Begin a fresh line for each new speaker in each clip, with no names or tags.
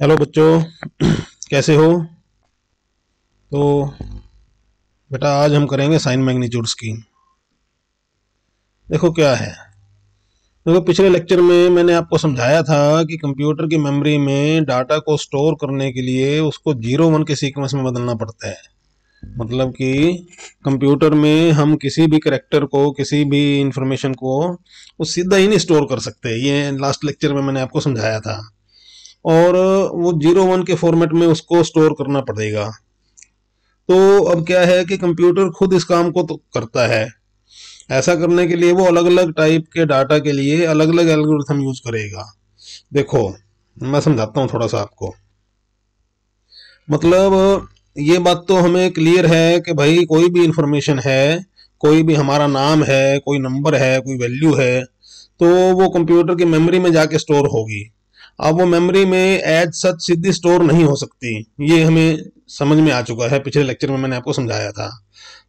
Hello बच्चों, कैसे हो? तो बेटा आज हम करेंगे साइन मैग्नीट्यूड्स की। देखो क्या है। देखो पिछले लेक्चर में मैंने आपको समझाया था कि कंप्यूटर की मेमोरी में डाटा को स्टोर करने के लिए उसको 0 1 के सीक्वेंस में बदलना पड़ता है। मतलब कि कंप्यूटर में हम किसी भी करेक्टर को, किसी भी इंफॉर्मेशन को वो सीधा ही नहीं स्टोर कर सकते। ये लास्ट लेक्चर में मैंने आपको समझाया था। और वो 0 1 के फॉर्मेट में उसको स्टोर करना पड़ेगा। तो अब क्या है कि कंप्यूटर खुद इस काम को तो करता है। ऐसा करने के लिए वो अलग अलग टाइप के डाटा के लिए अलग अलग एल्गोरिथम यूज करेगा। देखो मैं समझाता हूँ थोड़ा सा आपको। मतलब ये बात तो हमें क्लियर है कि भाई कोई भी इंफॉर्मेशन है, कोई भी हमारा नाम है, कोई नंबर है, कोई वैल्यू है, तो वो कंप्यूटर की मेमोरी में जाके स्टोर होगी। अब वो मेमोरी में एज सच सीधी स्टोर नहीं हो सकती। ये हमें समझ में आ चुका है, पिछले लेक्चर में मैंने आपको समझाया था।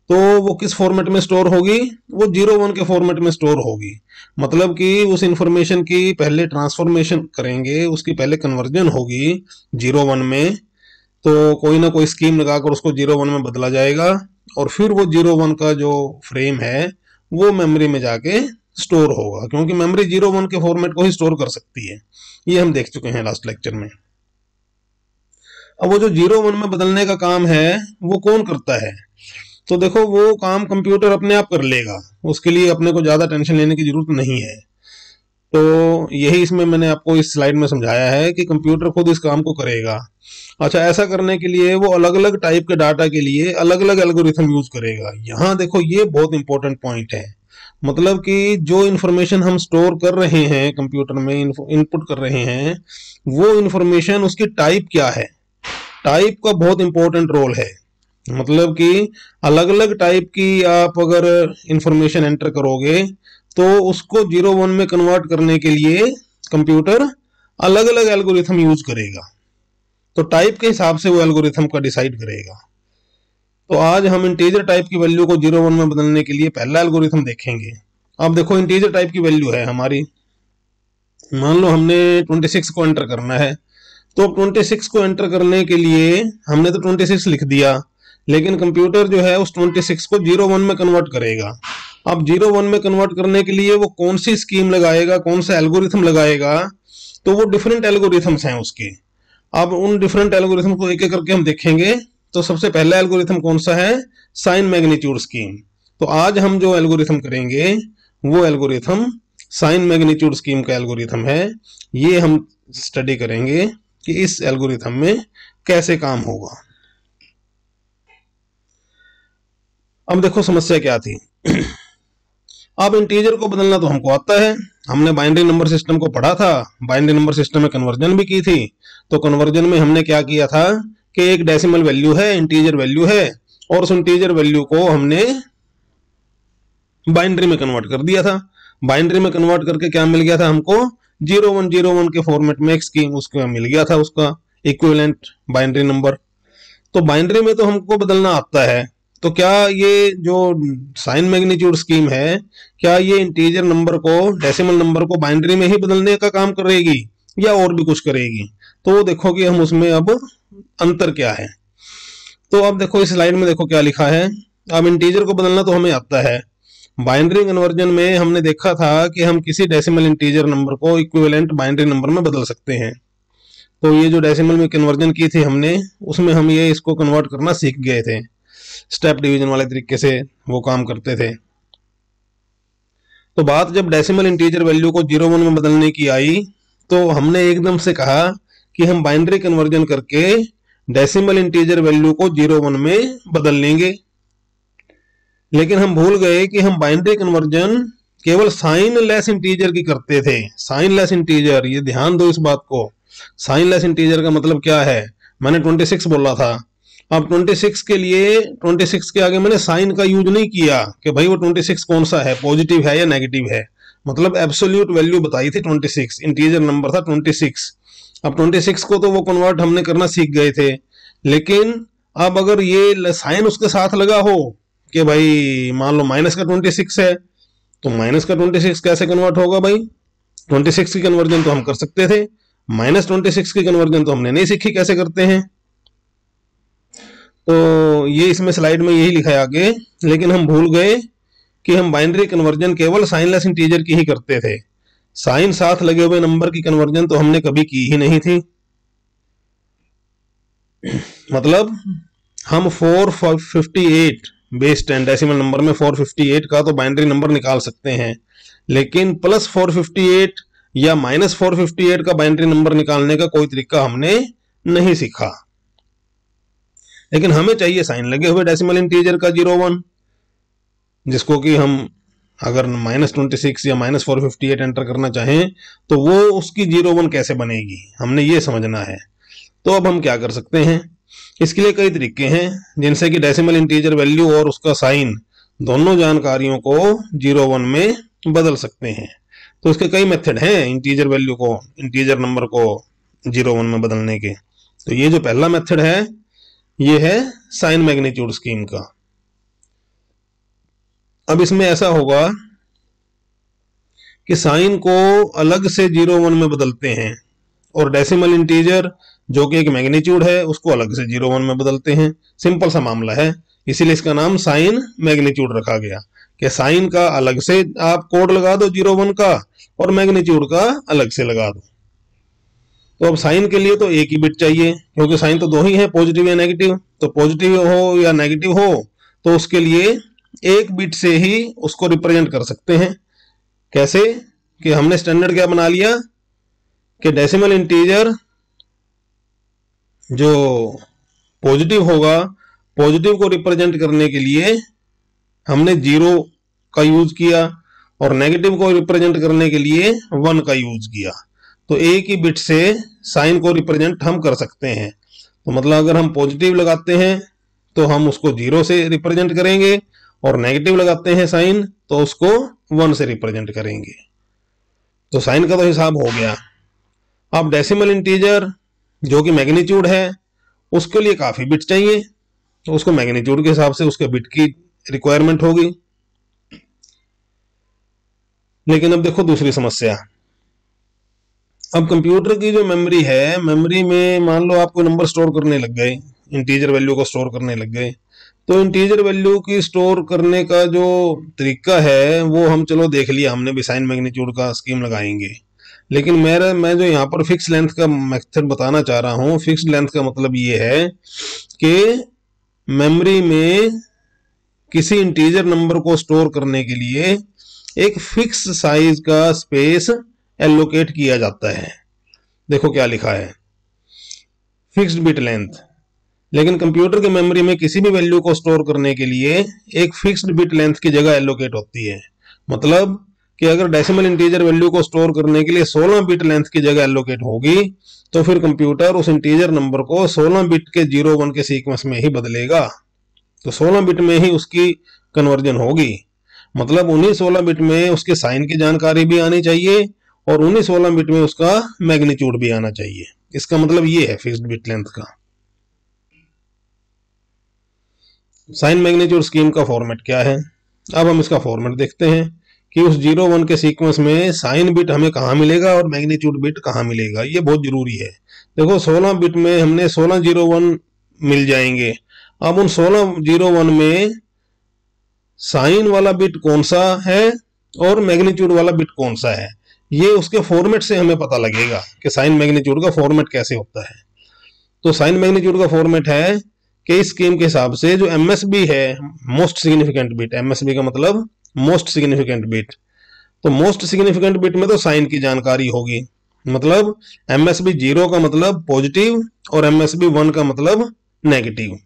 तो वो किस फॉर्मेट में स्टोर होगी? वो 0 1 के फॉर्मेट में स्टोर होगी। मतलब कि उस इंफॉर्मेशन की पहले ट्रांसफॉर्मेशन करेंगे, उसकी पहले कन्वर्जन होगी 0 1 में। तो कोई ना कोई स्कीम लगाकर उसको 0 1 में बदला जाएगा और फिर वो 0 1 का जो फ्रेम है वो मेमोरी में जाके स्टोर होगा, क्योंकि मेमोरी 0 1 के फॉर्मेट को ही स्टोर कर सकती है। ये हम देख चुके हैं लास्ट लेक्चर में। अब वो जो 0 1 में बदलने का काम है वो कौन करता है? तो देखो वो काम कंप्यूटर अपने आप कर लेगा। उसके लिए अपने को ज्यादा टेंशन लेने की जरूरत नहीं है। तो यही इसमें मैंने आपको इस स्लाइड में समझाया है कि कंप्यूटर खुद इस काम को करेगा। अच्छा, ऐसा करने के लिए वो अलग अलग टाइप के डाटा के लिए अलग अलग एल्गोरिथम यूज करेगा। यहाँ देखो ये बहुत इंपॉर्टेंट पॉइंट है। मतलब कि जो इन्फॉर्मेशन हम स्टोर कर रहे हैं कंप्यूटर में, इनपुट कर रहे हैं, वो इन्फॉर्मेशन उसकी टाइप क्या है। टाइप का बहुत इंपॉर्टेंट रोल है। मतलब कि अलग अलग टाइप की आप अगर इंफॉर्मेशन एंटर करोगे तो उसको 0 1 में कन्वर्ट करने के लिए कंप्यूटर अलग अलग एल्गोरिथम यूज करेगा। तो टाइप के हिसाब से वो एल्गोरिथम का डिसाइड करेगा। तो आज हम इंटीजर टाइप की वैल्यू को 0 1 में बदलने के लिए पहला एल्गोरिथम देखेंगे। अब देखो इंटीजर टाइप की वैल्यू है हमारी, मान लो हमने 26 को एंटर करना है। तो 26 को एंटर करने के लिए हमने तो 26 लिख दिया, लेकिन कंप्यूटर जो है उस 26 को 0 1 में कन्वर्ट करेगा। अब 0 1 में कन्वर्ट करने के लिए वो कौन सी स्कीम लगाएगा, कौन सा एल्गोरिथम लगाएगा? तो वो डिफरेंट एल्गोरिथम्स हैं उसके। अब उन डिफरेंट एल्गोरिथम को एक एक करके हम देखेंगे। तो सबसे पहला एल्गोरिथम कौन सा है? Sign magnitude scheme. तो आज हम जो एल्गोरिथम करेंगे वो एल्गोरिथम साइन मैग्नीट्यूड स्कीम का एल्गोरिथम है। ये हम स्टडी करेंगे कि इस एल्गोरिथम में कैसे काम होगा। अब देखो समस्या क्या थी। अब इंटीजर को बदलना तो हमको आता है, हमने बाइनरी नंबर सिस्टम को पढ़ा था, बाइनरी नंबर सिस्टम में कन्वर्जन भी की थी। तो कन्वर्जन में हमने क्या किया था कि एक डेसिमल वैल्यू है, इंटीजर वैल्यू है, और उस इंटीजर वैल्यू को हमने बाइनरी में कन्वर्ट कर दिया था। बाइनरी में कन्वर्ट करके क्या मिल गया था हमको? 0 1 के फॉर्मेट में एक स्कीम उसको मिल गया था, उसका इक्विवेलेंट बाइनरी नंबर। तो बाइनरी में तो हमको बदलना आता है। तो क्या ये जो साइन मैग्नीट्यूड स्कीम है, क्या ये इंटीजर नंबर को, डेसिमल नंबर को बाइनरी में ही बदलने का काम करेगी या और भी कुछ करेगी? तो देखो कि हम उसमें अब अंतर क्या है। तो अब देखो इस स्लाइड में देखो क्या लिखा है। अब इंटीजर को बदलना तो हमें आता है। बाइनरी कन्वर्जन में हमने देखा था कि हम किसी डेसिमल इंटीजर नंबर को इक्विवेलेंट बाइनरी नंबर में बदल सकते हैं। तो ये जो डेसिमल में कन्वर्जन की थी हमने, उसमें हम ये इसको कन्वर्ट करना सीख गए थे। स्टेप डिवीजन वाले तरीके से वो काम करते थे। तो बात जब डेसिमल इंटीजर वैल्यू को 0 1 में बदलने की आई तो हमने एकदम से कहा कि हम बाइनरी कन्वर्जन करके डेसिमल इंटीजर वैल्यू को 0 1 में बदल लेंगे। लेकिन हम भूल गए कि हम बाइनरी कन्वर्जन केवल साइन लेस इंटीजर की करते थे। साइन लेस इंटीजर, ये ध्यान दो इस बात को। साइन लेस इंटीजर का मतलब क्या है? मैंने 26 बोला था। अब 26 के लिए 26 के आगे मैंने साइन का यूज नहीं किया कि भाई वो 26 कौन सा है, पॉजिटिव है या नेगेटिव है। मतलब एब्सोल्यूट वैल्यू बताई थी 26, इंटीजर नंबर था 26। अब 26 को तो वो कन्वर्ट हमने करना सीख गए थे। लेकिन अब अगर ये साइन उसके साथ लगा हो कि भाई मान लो माइनस का 26 है, तो माइनस का 26 कैसे कन्वर्ट होगा भाई? 26 की कन्वर्जन तो हम कर सकते थे, -26 की कन्वर्जन तो हमने नहीं सीखी कैसे करते हैं, तो ये इसमें स्लाइड में यही लिखा है आगे, लेकिन हम भूल गए कि हम बाइनरी कन्वर्जन केवल साइनलेस इंटीजर की ही करते थे। साइन साथ लगे हुए नंबर की कन्वर्जन तो हमने कभी की ही नहीं थी। मतलब हम 458 बेस 10 डेसिमल नंबर में 458 का तो बाइनरी नंबर निकाल सकते हैं, लेकिन +458 या -458 का बाइनरी नंबर निकालने का कोई तरीका हमने नहीं सीखा। लेकिन हमें चाहिए साइन लगे हुए डेसिमल इंटीजर का 01, जिसको कि हम अगर -26 या -458 एंटर करना चाहें तो वो उसकी 01 कैसे बनेगी, हमने ये समझना है। तो अब हम क्या कर सकते हैं, इसके लिए कई तरीके हैं जिनसे कि डेसिमल इंटीजर वैल्यू और उसका साइन दोनों जानकारियों को 01 में बदल सकते हैं। तो इसके कई मेथड हैं इंटीजर वैल्यू को, इंटीजर नंबर को 01 में बदलने के। तो ये जो पहला मेथड है ये है साइन मैग्नीट्यूड स्कीम का। अब इसमें ऐसा होगा कि साइन को अलग से 01 में बदलते हैं और डेसिमल इंटीजर जो कि एक मैग्नीट्यूड है उसको अलग से 01 में बदलते हैं। सिंपल सा मामला है, इसीलिए इसका नाम साइन मैग्नीट्यूड रखा गया कि साइन का अलग से आप कोड लगा दो 01 का और मैग्नीट्यूड का अलग से लगा दो। तो अब साइन के लिए तो एक ही बिट चाहिए, क्योंकि साइन तो दो ही है, पॉजिटिव या नेगेटिव। तो पॉजिटिव हो या नेगेटिव हो तो उसके लिए एक बिट से ही उसको रिप्रेजेंट कर सकते हैं। कैसे कि हमने स्टैंडर्ड क्या बना लिया कि डेसिमल इंटीजर जो पॉजिटिव होगा, पॉजिटिव को रिप्रेजेंट करने के लिए हमने 0 का यूज किया और नेगेटिव को रिप्रेजेंट करने के लिए 1 का यूज किया। तो एक ही बिट से साइन को रिप्रेजेंट हम कर सकते हैं। तो मतलब अगर हम पॉजिटिव लगाते हैं तो हम उसको 0 से रिप्रेजेंट करेंगे और नेगेटिव लगाते हैं साइन तो उसको 1 से रिप्रेजेंट करेंगे। तो साइन का तो हिसाब हो गया। अब डेसिमल इंटीजर जो कि मैग्नीट्यूड है उसके लिए काफी बिट चाहिए, तो उसको मैग्नीट्यूड के हिसाब से उसके बिट की रिक्वायरमेंट होगी। लेकिन अब देखो दूसरी समस्या, अब कंप्यूटर की जो मेमोरी है, मेमोरी में मान लो आप कोई नंबर स्टोर करने लग गए, इंटीजर वैल्यू को स्टोर करने लग गए, तो इंटीजर वैल्यू की स्टोर करने का जो तरीका है वो हम चलो देख लिया, हमने भी साइन मैग्नीट्यूड का स्कीम लगाएंगे। लेकिन मैं जो यहाँ पर फिक्स लेंथ का मेथड बताना चाह रहा हूँ, फिक्स लेंथ का मतलब ये है कि मेमोरी में किसी इंटीजर नंबर को स्टोर करने के लिए एक फिक्स साइज का स्पेस एलोकेट किया जाता है। देखो क्या लिखा है, फिक्स्ड बिट लेंथ। लेकिन कंप्यूटर के मेमोरी में किसी भी वैल्यू को स्टोर करने के लिए एक फिक्स्ड बिट लेंथ की जगह एलोकेट होती है। मतलब कि अगर डेसिमल इंटीजर वैल्यू को स्टोर करने के लिए 16 बिट लेंथ की जगह एलोकेट होगी तो फिर कंप्यूटर उस इंटीजर नंबर को 16 बिट के 01 के सीक्वेंस में ही बदलेगा। तो 16 बिट में ही उसकी कन्वर्जन होगी। मतलब उन्हीं 16 बिट में उसके साइन की जानकारी भी आनी चाहिए और उन्हीं 16 बिट में उसका मैग्नीट्यूड भी आना चाहिए। इसका मतलब ये है फिक्स्ड बिट लेंथ का। साइन मैग्नीट्यूड स्कीम का फॉर्मेट क्या है, अब हम इसका फॉर्मेट देखते हैं कि उस 01 के सीक्वेंस में साइन बिट हमें कहाँ मिलेगा और मैग्नीट्यूड बिट कहाँ मिलेगा, ये बहुत जरूरी है। देखो 16 बिट में हमने 16 01 मिल जाएंगे। अब उन 16 01 में साइन वाला बिट कौन सा है और मैग्नीट्यूड वाला बिट कौन सा है, ये उसके फॉर्मेट से हमें पता लगेगा कि साइन मैग्नीट्यूड का फॉर्मेट कैसे होता है। तो साइन मैग्नीट्यूड का फॉर्मेट है कि इस स्कीम के हिसाब से जो एमएसबी है, मोस्ट सिग्निफिकेंट बिट, एमएसबी का मतलब मोस्ट सिग्निफिकेंट बिट, तो मोस्ट सिग्निफिकेंट बिट में तो साइन की जानकारी होगी। मतलब एमएसबी 0 का मतलब पॉजिटिव और एमएसबी 1 का मतलब नेगेटिव,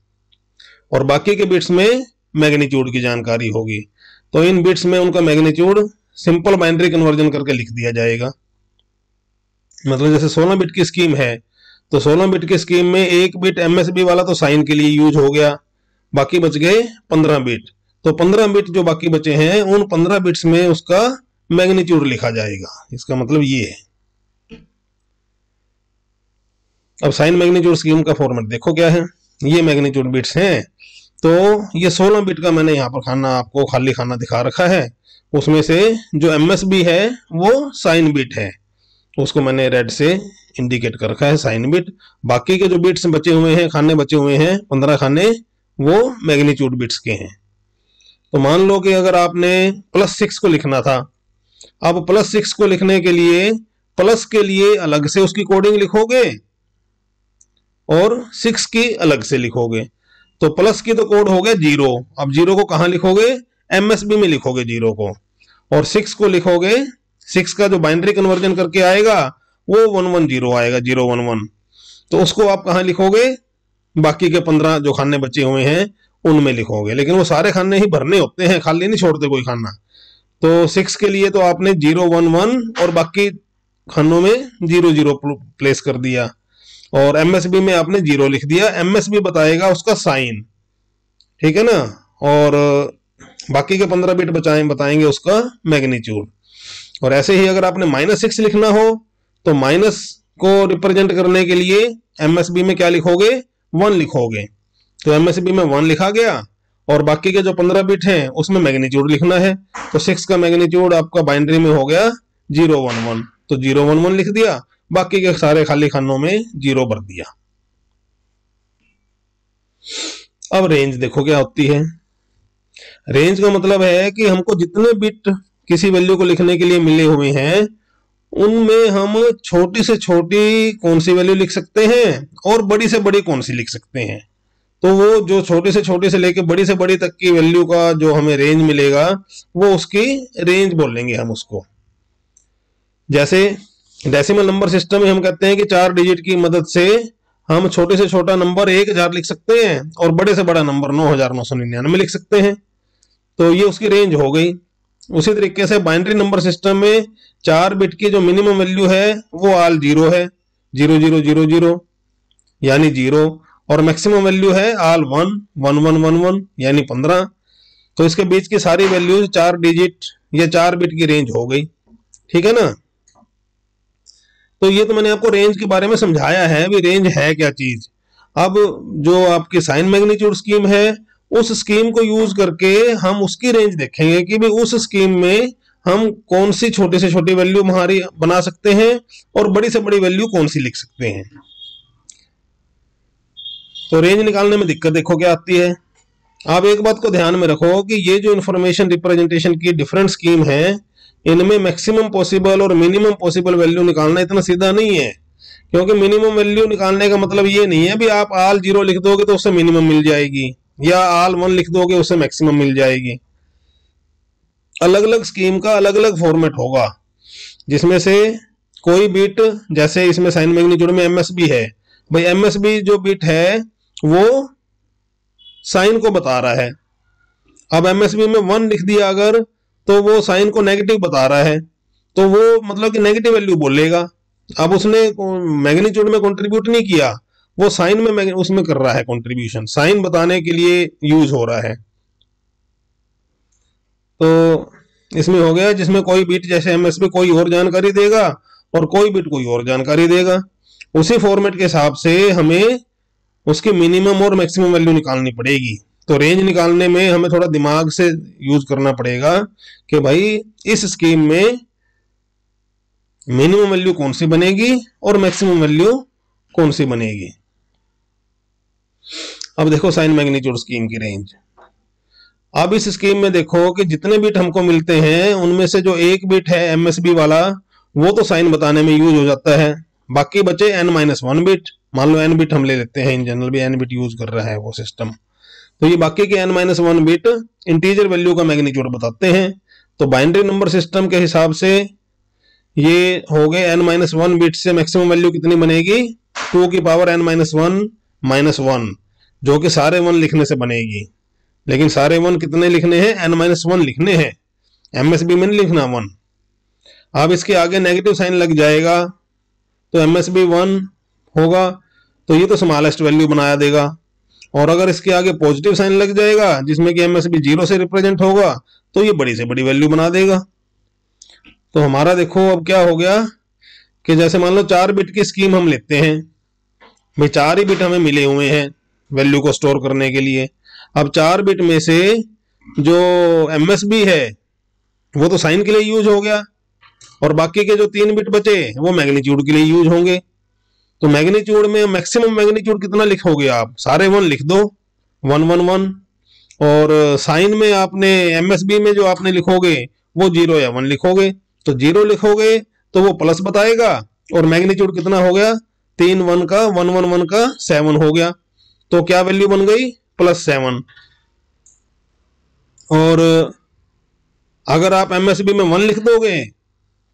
और बाकी के बिट्स में मैग्नीट्यूड की जानकारी होगी। तो इन बिट्स में उनका मैग्नीट्यूड सिंपल बाइनरी कन्वर्जन करके लिख दिया जाएगा। मतलब जैसे 16 बिट की स्कीम है तो 16 बिट की स्कीम में एक बिट एमएसबी वाला तो साइन के लिए यूज हो गया, बाकी बच गए 15 बिट। तो 15 बिट जो बाकी बचे हैं उन 15 बिट्स में उसका मैग्नीट्यूड लिखा जाएगा। इसका मतलब ये है। अब साइन मैग्नीट्यूड स्कीम का फॉर्मेट देखो क्या है, ये मैग्नीट्यूड बिट्स हैं। तो ये 16 बिट का मैंने यहाँ पर खाना आपको खाली खाना दिखा रखा है, उसमें से जो एमएसबी है वो साइन बिट है उसको मैंने रेड से इंडिकेट कर रखा है साइन बिट। बाकी के जो बिट्स बचे हुए हैं, खाने बचे हुए हैं 15 खाने, वो मैग्नीट्यूड बिट्स के हैं। तो मान लो कि अगर आपने +6 को लिखना था, अब +6 को लिखने के लिए प्लस के लिए अलग से उसकी कोडिंग लिखोगे और 6 की अलग से लिखोगे। तो प्लस की तो कोड हो गया 0, अब 0 को कहां लिखोगे, MSB में लिखोगे 0 को, और 6 को लिखोगे, 6 का जो बाइनरी कन्वर्जन करके आएगा वो 110 आएगा, 011। तो उसको आप कहां लिखोगे, बाकी के 15 जो खाने बचे हुए हैं उनमें लिखोगे, लेकिन वो सारे खाने ही भरने होते हैं, खाली नहीं छोड़ते कोई खाना। तो 6 के लिए तो आपने 011 और बाकी खानों में 00 प्लेस कर दिया, और MSB में आपने 0 लिख दिया। MSB बताएगा उसका साइन, ठीक है ना, और बाकी के 15 बिट बताएंगे उसका मैग्नीट्यूड। और ऐसे ही अगर आपने -6 लिखना हो तो माइनस को रिप्रेजेंट करने के लिए MSB में क्या लिखोगे, 1 लिखोगे। तो MSB में 1 लिखा गया, और बाकी के जो 15 बिट हैं उसमें मैग्नीट्यूड लिखना है। तो 6 का मैग्नीट्यूड आपका बाइनरी में हो गया 011, तो 011 लिख दिया, बाकी के सारे खाली खानों में 0 भर दिया। अब रेंज देखो क्या होती है। रेंज का मतलब है कि हमको जितने बिट किसी वैल्यू को लिखने के लिए मिले हुए हैं उनमें हम छोटी से छोटी कौन सी वैल्यू लिख सकते हैं और बड़ी से बड़ी कौन सी लिख सकते हैं। तो वो जो छोटी से लेके बड़ी से बड़ी तक की वैल्यू का जो हमें रेंज मिलेगा वो उसकी रेंज बोलेंगे हम उसको। जैसे डेसिमल नंबर सिस्टम में हम कहते हैं कि 4 डिजिट की मदद से हम छोटे से छोटा नंबर 1000 लिख सकते हैं और बड़े से बड़ा नंबर 9999 लिख सकते हैं। तो ये उसकी रेंज हो गई। उसी तरीके से बाइनरी नंबर सिस्टम में 4 बिट की जो मिनिमम वैल्यू है वो ऑल 0 है, 0000 यानी 0, और मैक्सिमम वैल्यू है ऑल 1 1111 यानी 15। तो इसके बीच की सारी वैल्यूज 4 डिजिट या 4 बिट की रेंज हो गई, ठीक है ना। तो ये तो मैंने आपको रेंज के बारे में समझाया है, भी रेंज है क्या चीज। अब जो आपकी साइन मैग्नीट्यूड स्कीम है उस स्कीम को यूज करके हम उसकी रेंज देखेंगे कि भी उस स्कीम में हम कौन सी छोटी से छोटी वैल्यू हमारी बना सकते हैं और बड़ी से बड़ी वैल्यू कौन सी लिख सकते हैं। तो रेंज निकालने में दिक्कत देखो क्या आती है। आप एक बात को ध्यान में रखो कि ये जो इंफॉर्मेशन रिप्रेजेंटेशन की डिफरेंट स्कीम है इनमें मैक्सिमम पॉसिबल और मिनिमम पॉसिबल वैल्यू निकालना इतना सीधा नहीं है, क्योंकि मिनिमम वैल्यू निकालने का मतलब ये नहीं है भी आप ऑल 0 लिख दोगे तो उससे मिनिमम मिल जाएगी या ऑल 1 लिख दोगे उससे मैक्सिमम मिल जाएगी। अलग अलग स्कीम का अलग अलग फॉर्मेट होगा, जिसमें से कोई बिट, जैसे इसमें साइन मैग्नीट्यूड में MSB है, भाई MSB जो बिट है वो साइन को बता रहा है। अब MSB में 1 लिख दिया अगर तो वो साइन को नेगेटिव बता रहा है, तो वो मतलब कि नेगेटिव वैल्यू बोलेगा। अब उसने मैग्नीट्यूड में कंट्रीब्यूट नहीं किया, वो साइन में उसमें कर रहा है कंट्रीब्यूशन, साइन बताने के लिए यूज हो रहा है। तो इसमें हो गया जिसमें कोई बिट जैसे MSB कोई और जानकारी देगा और कोई बिट कोई और जानकारी देगा। उसी फॉर्मेट के हिसाब से हमें उसकी मिनिमम और मैक्सिमम वैल्यू निकालनी पड़ेगी। तो रेंज निकालने में हमें थोड़ा दिमाग से यूज करना पड़ेगा कि भाई इस स्कीम में मिनिमम वैल्यू कौन सी बनेगी और मैक्सिमम वैल्यू कौन सी बनेगी। अब देखो साइन मैग्नीट्यूड स्कीम की रेंज। अब इस स्कीम में देखो कि जितने बिट हमको मिलते हैं उनमें से जो एक बिट है MSB वाला वो तो साइन बताने में यूज हो जाता है, बाकी बचे n-1 बिट। मान लो n बिट हम ले लेते हैं, इन जनरल भी n बिट यूज कर रहा है वो सिस्टम। तो ये बाकी के n-1 बिट इंटीजर वैल्यू का मैग्नीट्यूड बताते हैं। तो बाइनरी नंबर सिस्टम के हिसाब से ये हो गए n-1 बिट से मैक्सिमम वैल्यू कितनी बनेगी, 2 की पावर n-1 -1, जो कि सारे 1 लिखने से बनेगी। लेकिन सारे 1 कितने लिखने हैं, n-1 लिखने हैं, MSB में नहीं लिखना 1। अब इसके आगे नेगेटिव साइन लग जाएगा तो MSB 1 होगा, तो ये तो स्मॉलेस्ट वैल्यू बनाया देगा। और अगर इसके आगे पॉजिटिव साइन लग जाएगा जिसमें कि MSB 0 से रिप्रेजेंट होगा तो ये बड़ी से बड़ी वैल्यू बना देगा। तो हमारा देखो अब क्या हो गया कि जैसे मान लो 4 बिट की स्कीम हम लेते हैं, भाई 4 ही बिट हमें मिले हुए हैं वैल्यू को स्टोर करने के लिए। अब 4 बिट में से जो MSB है वो तो साइन के लिए यूज हो गया, और बाकी के जो 3 बिट बचे वो मैग्नीट्यूड के लिए यूज होंगे। तो मैग्नीट्यूड में मैक्सिमम मैग्नीट्यूड कितना लिखोगे आप, सारे 1 लिख दो, 111। और साइन में आपने एमएसबी में जो आपने लिखोगे वो 0 या 1 लिखोगे। तो 0 लिखोगे तो वो प्लस बताएगा, और मैग्नीट्यूड कितना हो गया, 3 1 का 111 का 7 हो गया। तो क्या वैल्यू बन गई, +7। और अगर आप एमएसबी में 1 लिख दोगे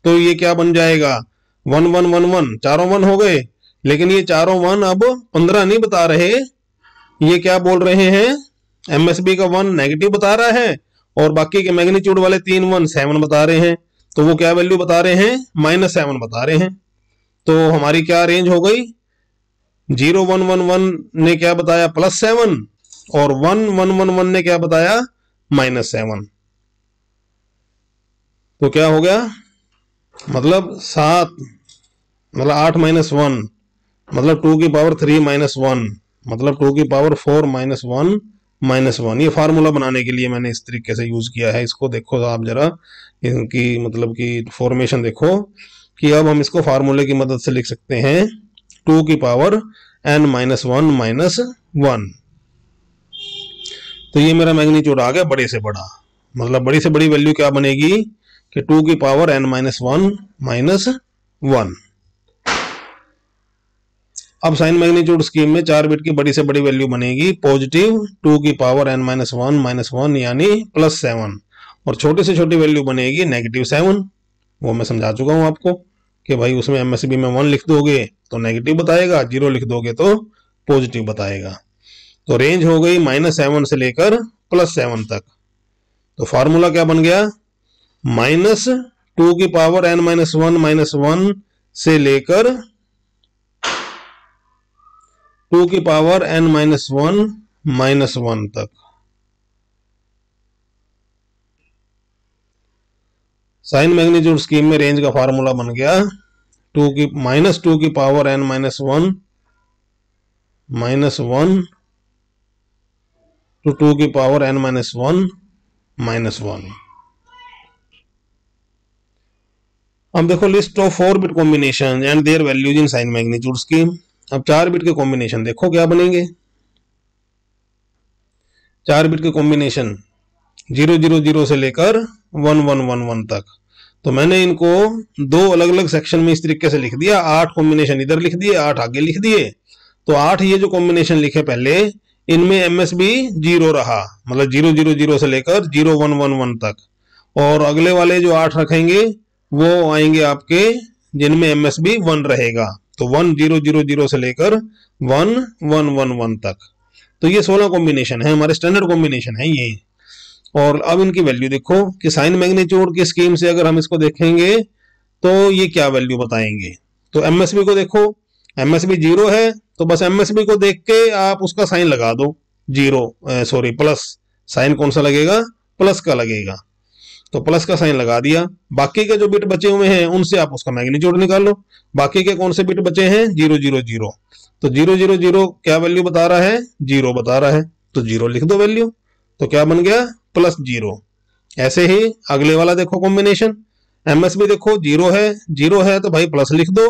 तो ये क्या बन जाएगा, 1 1 1 1, चारों 1 हो गए। लेकिन ये चारों 1 अब 15 नहीं बता रहे, ये क्या बोल रहे हैं, एमएसबी का 1 नेगेटिव बता रहा है और बाकी के मैग्नीट्यूड वाले 3 1 7 बता रहे हैं। तो वो क्या वैल्यू बता रहे हैं, -7 बता रहे हैं। तो हमारी क्या रेंज हो गई, 0 1 1 1 ने क्या बताया, +7, और 1 1 1 1 ने क्या बताया, -7। तो क्या हो गया, मतलब 7, मतलब 8 - 1, मतलब 2 की पावर 3 - 1, मतलब 2 की पावर 4 - 1 -1। ये फार्मूला बनाने के लिए मैंने इस तरीके से यूज किया है। इसको देखो आप जरा, इनकी मतलब कि फॉर्मेशन देखो कि अब हम इसको फार्मूले की मदद से लिख सकते हैं 2 की पावर n - 1 - 1। तो ये मेरा मैग्नीट्यूड आ गया बड़े से बड़ा, मतलब बड़ी से बड़ी वैल्यू क्या बनेगी कि 2 की पावर n - 1 - 1। अब साइन मैग्नीट्यूड स्कीम में 4 बिट की बड़ी से बड़ी वैल्यू बनेगी पॉजिटिव 2 की पावर n - 1 - 1 यानी +7, और छोटी से छोटी वैल्यू बनेगी -7। वो मैं समझा चुका हूं आपको कि भाई उसमें एमएसबी में 1 लिख दोगे तो नेगेटिव बताएगा, 0 लिख दोगे तो पॉजिटिव बताएगा। तो रेंज हो गई -7 से लेकर +7 तक। तो फार्मूला क्या बन गया, -2 की पावर n - 1 - 1 से लेकर 2 की पावर n - 1 - 1 तक। साइन मैग्नीट्यूड स्कीम में रेंज का फार्मूला बन गया -2 की पावर n - 1 - 1 to 2 की पावर n - 1 - 1। अब देखो list of 4 bit combination and their values in sign magnitude scheme. अब 4 बिट के कॉम्बिनेशन देखो क्या बनेंगे। 4 बिट के कॉम्बिनेशन 000 से लेकर 1111 तक। तो मैंने इनको 2 अलग अलग सेक्शन में इस तरीके से लिख दिया, 8 कॉम्बिनेशन इधर लिख दिए, 8 आगे लिख दिए। तो 8 ये जो कॉम्बिनेशन लिखे पहले, इनमें एमएसबी 0 रहा, मतलब 000 से लेकर 0111 तक। और अगले वाले जो 8 रखेंगे वो आएंगे आपके जिनमें एमएसबी 1 रहेगा। तो 1000 से लेकर 1111 तक। तो ये 16 कॉम्बिनेशन है, हमारे स्टैंडर्ड कॉम्बिनेशन है ये। और अब इनकी वैल्यू देखो कि साइन मैग्नीट्यूड की स्कीम से अगर हम इसको देखेंगे तो ये क्या वैल्यू बताएंगे। तो एमएसबी को देखो, एमएसबी 0 है तो बस एमएसबी को देख के आप उसका साइन लगा दो, प्लस। साइन कौन सा लगेगा, प्लस का लगेगा। तो प्लस का साइन लगा दिया। बाकी के जो बिट बचे हुए हैं उनसे आप उसका मैग्नीट्यूड निकाल लो। बाकी के कौन से बिट बचे हैं, 000। तो 000 क्या वैल्यू बता रहा है, 0 बता रहा है, तो 0 लिख दो वैल्यू। तो क्या बन गया, +0। ऐसे ही अगले वाला देखो कॉम्बिनेशन, एमएसबी देखो 0 है तो भाई प्लस लिख दो,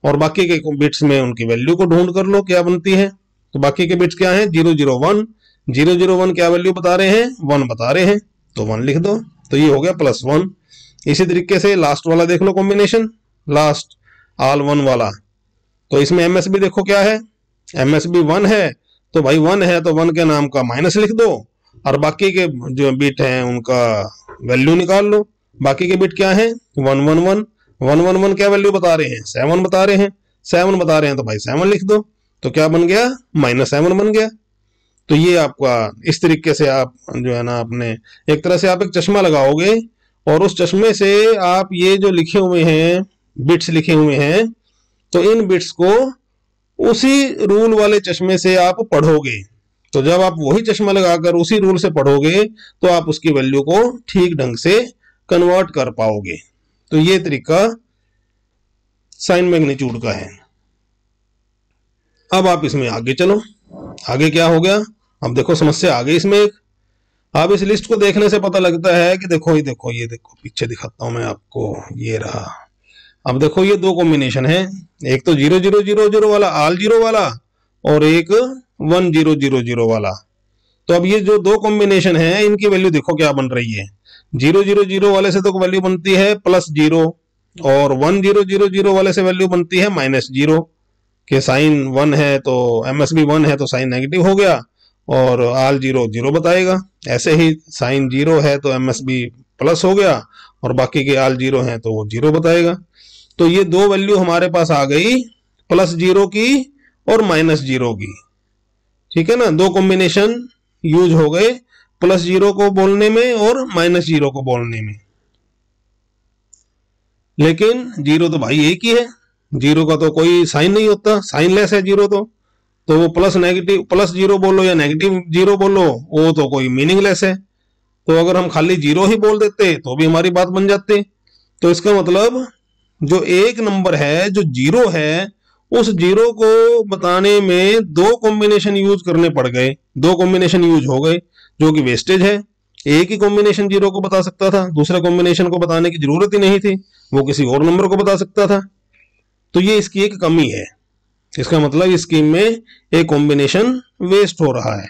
और बाकी के बिट्स में उनकी वैल्यू को ढूंढ कर लो क्या बनती है। तो बाकी के बिट्स क्या है, 001। 001 क्या वैल्यू बता रहे हैं, 1 बता रहे हैं, तो 1 लिख दो। तो ये हो गया +1। इसी तरीके से लास्ट वाला देख लो कॉम्बिनेशन, लास्ट ऑल 1 वाला। तो इसमें एमएसबी देखो क्या है, एमएसबी 1 है तो भाई 1 है तो 1 के नाम का माइनस लिख दो, और बाकी के जो बिट हैं उनका वैल्यू निकाल लो। बाकी के बिट क्या है, 111। 111 क्या वैल्यू बता रहे हैं, 7 बता रहे हैं, 7 बता रहे हैं तो भाई 7 लिख दो। तो क्या बन गया, -7 बन गया। तो ये आपका इस तरीके से आप जो है ना अपने एक तरह से आप एक चश्मा लगाओगे, और उस चश्मे से आप ये जो लिखे हुए हैं बिट्स लिखे हुए हैं, तो इन बिट्स को उसी रूल वाले चश्मे से आप पढ़ोगे। तो जब आप वही चश्मा लगाकर उसी रूल से पढ़ोगे तो आप उसकी वैल्यू को ठीक ढंग से कन्वर्ट कर पाओगे। तो ये तरीका साइन मैग्नीट्यूड का है। अब आप इसमें आगे चलो, आगे क्या हो गया, अब देखो समस्या आ गई इसमें एक, अब इस लिस्ट को देखने से पता लगता है कि देखो ये देखो पीछे दिखाता हूं मैं आपको, ये रहा। अब देखो ये दो कॉम्बिनेशन है, एक तो 0000 वाला ऑल जीरो वाला और एक 1000 वाला। तो अब ये जो दो कॉम्बिनेशन है इनकी वैल्यू देखो क्या बन रही है। 000 वाले से तो वैल्यू बनती है +0 और 1000 वाले से वैल्यू बनती है -0 के साइन 1 है तो MSB 1 है तो साइन नेगेटिव हो गया और ऑल 0 बताएगा। ऐसे ही साइन 0 है तो MSB प्लस हो गया और बाकी के ऑल 0 है तो वो 0 बताएगा। तो ये दो वैल्यू हमारे पास आ गई +0 की और -0 की, ठीक है ना। दो कॉम्बिनेशन यूज हो गए +0 को बोलने में और -0 को बोलने में। लेकिन 0 तो भाई एक ही है, 0 का तो कोई साइन नहीं होता, साइनलेस है 0 तो वो +0 बोलो या -0 बोलो वो तो कोई मीनिंगलेस है। तो अगर हम खाली 0 ही बोल देते तो भी हमारी बात बन जाती। तो इसका मतलब जो एक नंबर है जो 0 है उस 0 को बताने में दो कॉम्बिनेशन यूज करने पड़ गए, दो कॉम्बिनेशन यूज हो गए जो कि वेस्टेज है। एक ही कॉम्बिनेशन 0 को बता सकता था, दूसरे कॉम्बिनेशन को बताने की जरूरत ही नहीं थी, वो किसी और नंबर को बता सकता था। तो ये इसकी एक कमी है। इसका मतलब इस स्कीम में एक कॉम्बिनेशन वेस्ट हो रहा है।